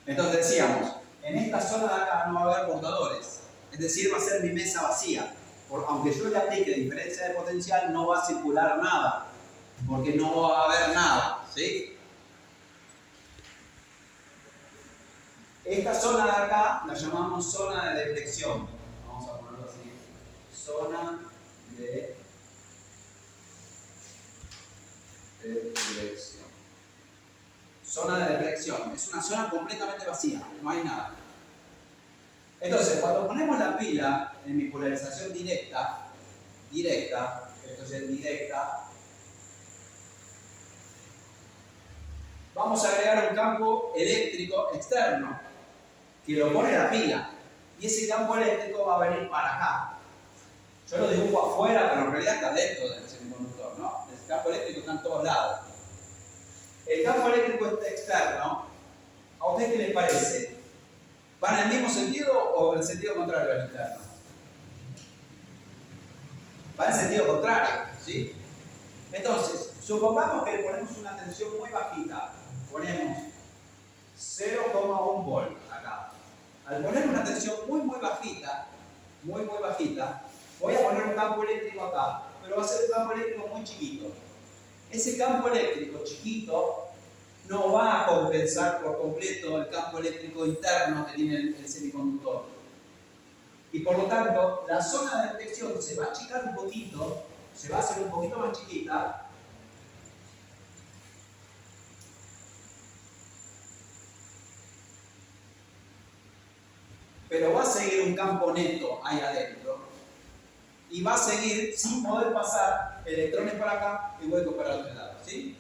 Entonces decíamos, en esta zona de acá no va a haber portadores. Es decir, va a ser mi mesa vacía. Aunque yo le aplique diferencia de potencial, no va a circular nada. Porque no va a haber nada. ¿Sí? Esta zona de acá la llamamos zona de deflexión. Vamos a ponerlo así. Zona de deflexión. Zona de deflexión. Es una zona completamente vacía. No hay nada. Entonces, cuando ponemos la pila en mi polarización directa, esto es directa, vamos a agregar un campo eléctrico externo que lo pone la pila. Y ese campo eléctrico va a venir para acá. Yo lo dibujo afuera, pero en realidad está dentro del semiconductor, ¿no? El campo eléctrico está en todos lados. El campo eléctrico externo, ¿a ustedes qué les parece? ¿Van en el mismo sentido o en el sentido contrario al interno? Va en el sentido contrario, ¿sí? Entonces, supongamos que le ponemos una tensión muy bajita. Ponemos 0,1 volt acá. Al poner una tensión muy bajita, voy a poner un campo eléctrico acá, pero va a ser un campo eléctrico muy chiquito. Ese campo eléctrico chiquito no va a compensar por completo el campo eléctrico interno que tiene el semiconductor. Y por lo tanto, la zona de detección se va a achicar un poquito, se va a hacer un poquito más chiquita. Pero va a seguir un campo neto ahí adentro. Y va a seguir sin poder pasar electrones para acá y huecos para el otro lado, ¿sí?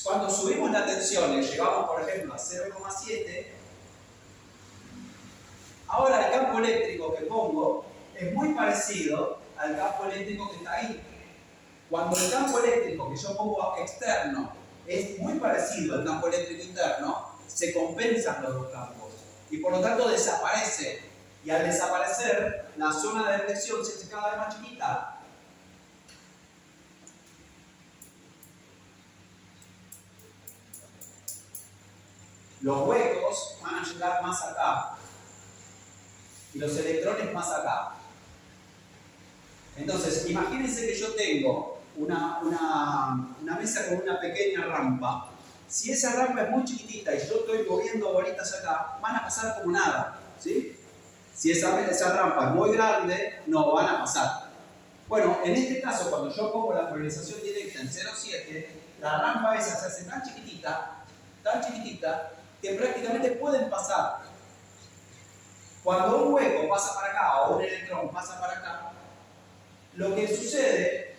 Cuando subimos la tensión y llegamos, por ejemplo, a 0,7, ahora el campo eléctrico que pongo es muy parecido al campo eléctrico que está ahí. Cuando el campo eléctrico que yo pongo externo es muy parecido al campo eléctrico interno, se compensan los dos campos y por lo tanto desaparece. Y al desaparecer, la zona de deflexión se hace cada vez más chiquita. Los huecos van a llegar más acá y los electrones más acá. Entonces, imagínense que yo tengo una mesa con una pequeña rampa. Si esa rampa es muy chiquitita y yo estoy moviendo bolitas acá, van a pasar como nada, ¿sí? Si esa rampa es muy grande, no van a pasar. Bueno, en este caso, cuando yo pongo la polarización directa en 0,7, la rampa esa se hace tan chiquitita, que prácticamente pueden pasar. Cuando un hueco pasa para acá o un electrón pasa para acá, lo que sucede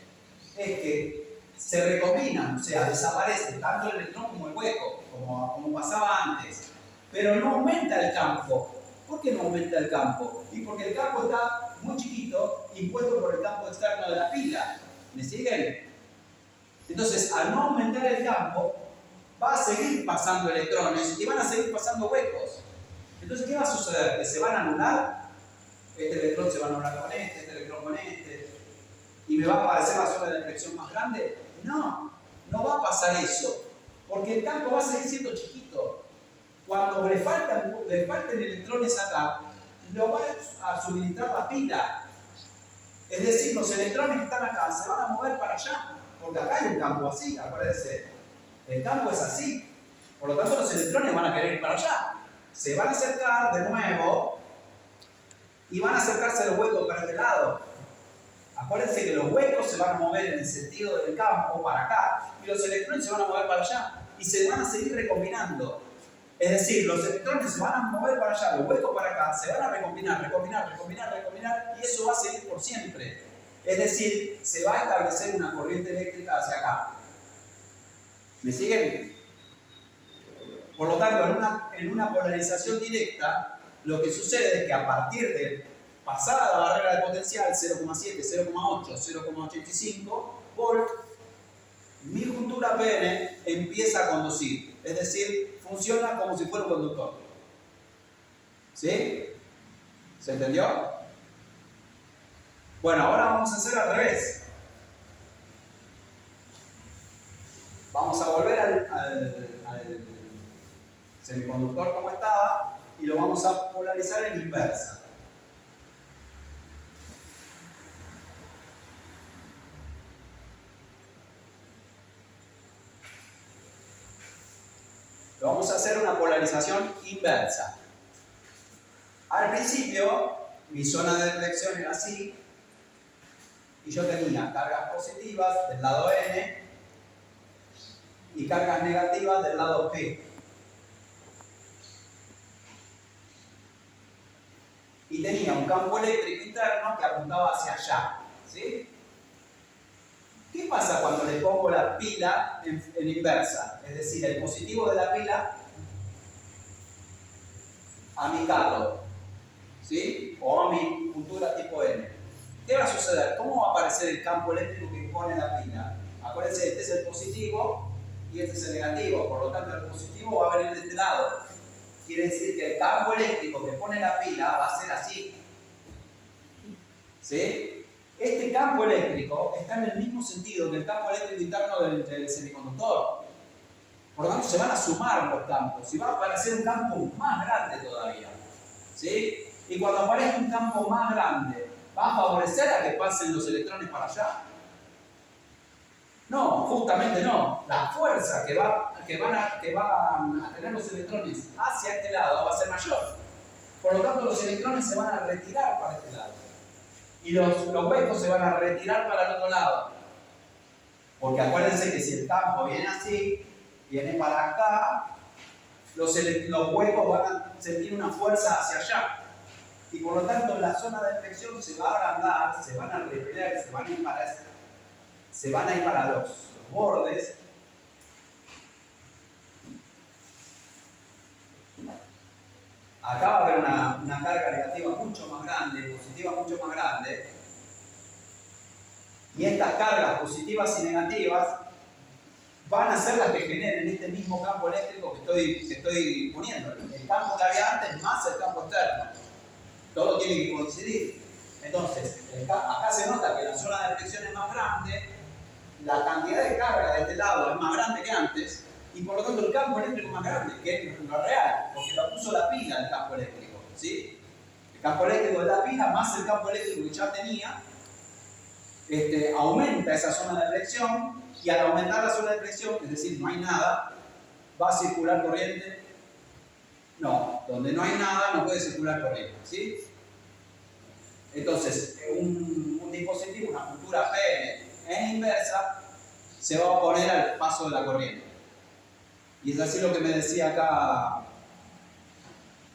es que se recombinan, o sea, desaparece tanto el electrón como el hueco, como pasaba antes, pero no aumenta el campo. ¿Por qué no aumenta el campo? Y porque el campo está muy chiquito, impuesto por el campo externo de la pila. ¿Me siguen? Entonces, al no aumentar el campo, va a seguir pasando electrones y van a seguir pasando huecos. Entonces, ¿qué va a suceder? ¿Que se van a anular? Este electrón se va a anular con este electrón con este. ¿Y me va a aparecer la zona de deflexión más grande? No, no va a pasar eso. Porque el campo va a seguir siendo chiquito. Cuando le falten electrones acá, lo va a suministrar la pila. Es decir, los electrones que están acá se van a mover para allá. Porque acá hay un campo así, acuérdense. El campo es así. Por lo tanto, los electrones van a querer ir para allá. Se van a acercar de nuevo y van a acercarse a los huecos para este lado. Acuérdense que los huecos se van a mover en el sentido del campo para acá y los electrones se van a mover para allá y se van a seguir recombinando. Es decir, los electrones se van a mover para allá, los huecos para acá, se van a recombinar y eso va a seguir por siempre. Es decir, se va a establecer una corriente eléctrica hacia acá. ¿Me siguen? Por lo tanto, en una polarización directa, lo que sucede es que a partir de pasada la barrera de potencial 0,7, 0,8, 0,85 volt, mi juntura PN empieza a conducir. Es decir, funciona como si fuera un conductor. ¿Sí? ¿Se entendió? Bueno, ahora vamos a hacer al revés. Vamos a volver al semiconductor como estaba y lo vamos a polarizar en inversa. Lo vamos a hacer una polarización inversa. Al principio, mi zona de elección era así, y yo tenía cargas positivas del lado N y cargas negativas del lado P. Y tenía un campo eléctrico interno que apuntaba hacia allá. ¿Sí? ¿Qué pasa cuando le pongo la pila en inversa? Es decir, el positivo de la pila a mi carro, ¿sí? O a mi cultura tipo N. ¿Qué va a suceder? ¿Cómo va a aparecer el campo eléctrico que pone la pila? Acuérdense, este es el positivo y este es el negativo. Por lo tanto, el positivo va a venir de este lado. Quiere decir que el campo eléctrico que pone la pila va a ser así. ¿Sí? Este campo eléctrico está en el mismo sentido que el campo eléctrico interno del semiconductor. Por lo tanto, se van a sumar los campos y va a aparecer un campo más grande todavía. ¿Sí? Y cuando aparezca un campo más grande, ¿va a favorecer a que pasen los electrones para allá? No, justamente no. La fuerza que van a tener los electrones hacia este lado va a ser mayor. Por lo tanto, los electrones se van a retirar para este lado. Y los huecos se van a retirar para el otro lado. Porque acuérdense que si el campo viene así, viene para acá, los huecos van a sentir una fuerza hacia allá. Y por lo tanto la zona de inflexión se va a agrandar, se van a repeler, se van a ir para los bordes. Acá va a haber una carga negativa mucho más grande, positiva mucho más grande. Y estas cargas positivas y negativas van a ser las que generen este mismo campo eléctrico que estoy poniendo. El campo que había antes más el campo externo. Todo tiene que coincidir. Entonces, acá se nota que la zona de fricción es más grande, la cantidad de carga de este lado es más grande que antes, y por lo tanto el campo eléctrico es más grande, que es lo real, porque lo puso la pila el campo eléctrico. ¿Sí? El campo eléctrico de la pila más el campo eléctrico que ya tenía, aumenta esa zona de flexión, y al aumentar la zona de flexión, es decir, no hay nada, va a circular corriente. No, donde no hay nada no puede circular corriente. ¿Sí? Entonces, un dispositivo, una cultura PN en inversa, se va a oponer al paso de la corriente. Y es así lo que me decía acá